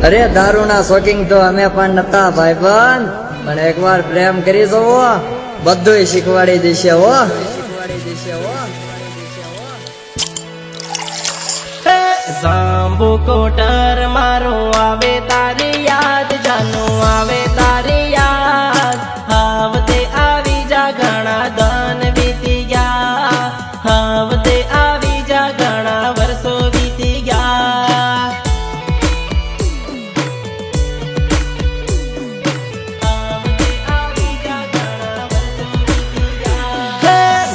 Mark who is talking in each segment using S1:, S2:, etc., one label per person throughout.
S1: અરે દારૂના શોકિંગ તો અમે પણ નતા ભાઈબંધ, પણ એકવાર પ્રેમ કરી જોવો, બધુંય શીખવાડી દેશે હો.
S2: જાંબુ કોટર મારું આવે તારી યાદ, જાનું આવે તારી યાદ. હાવતે આવી જા ઘણા દન વીતી ગયા, હાવતે આવી જા ઘણા વર્ષો વીતી ગયા.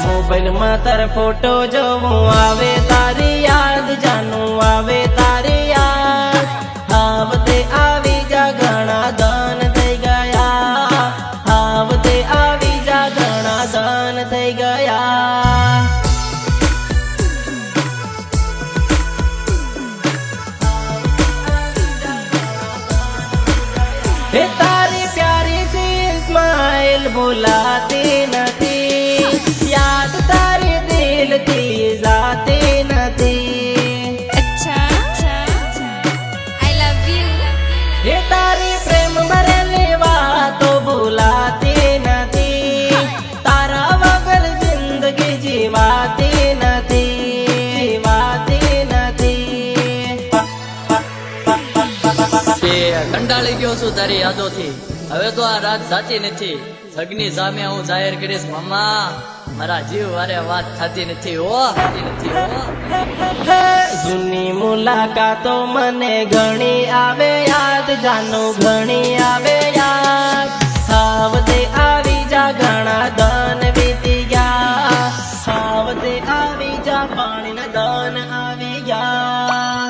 S2: મોબાઈલમાં તાર ફોટો જોવું આવે તારી યાદ, જાનું આવે તારી યાદ. હાવતે આવી જા ઘણા દન થઈ ગયા, હાવતે આવી જા ઘણા દન થઈ ગયા. હે તારી પ્યારી सी स्माइल भुलाती નથી, યાદ તારી દિલ થી જાતી નથી.
S3: I love you.
S2: હે તારી પ્રેમ ભરેલી વાતો ભૂલાતી નથી, તારા વગર જિંદગી જીવાતી નથી, જીવાતી નથી.
S1: કે કંટાળી ગયો છું તારી યાદોથી, હવે તો આ રાત સાચી નથી. સગની સામે હું જાહેર કરીશ મામા, મારા જીવ વારે વાત થતી નથી હો, થતી નથી હો.
S2: જૂની મુલાકાતો મને ઘણી આવે યાદ, જાનું ઘણી આવે યાદ. સાવતે આવી જા ઘણા દન વીતી ગયા, સાવતે આવી જા પાણીના દન આવી ગયા.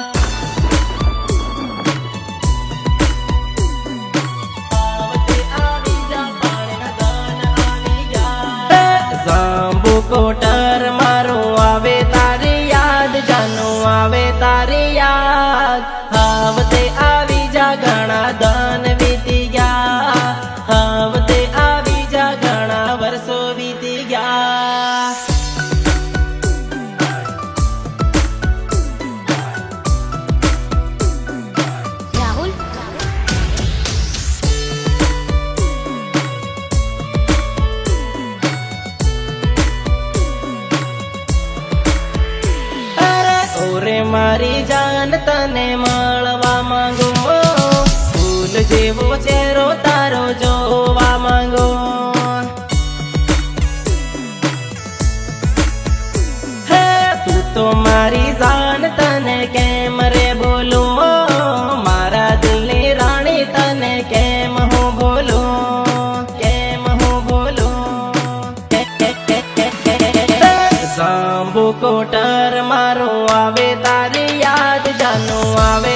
S2: જાંબુ કોટર મારું આવે તારી યાદ, જાનું આવે તારી યાદ. હાવતે આવી જા ઘણા દન વીતી ગયા, હાવતે આવી જા ઘણા વર્ષો વીતી ગયા.
S3: રાહુલ,
S2: ઓરે મારી જાન તને મળવા માંગુ, ફૂલ જેવો ચહેરો તારો જોવા માંગુ. હે તું તો મારી જાન તને કેમ રે બોલું, મારા દિલની રાણી તને કેમ હું બોલું, કેમ હું બોલું. જાંબુ કોટર મારું આવે તારી યાદ, જાનું આવે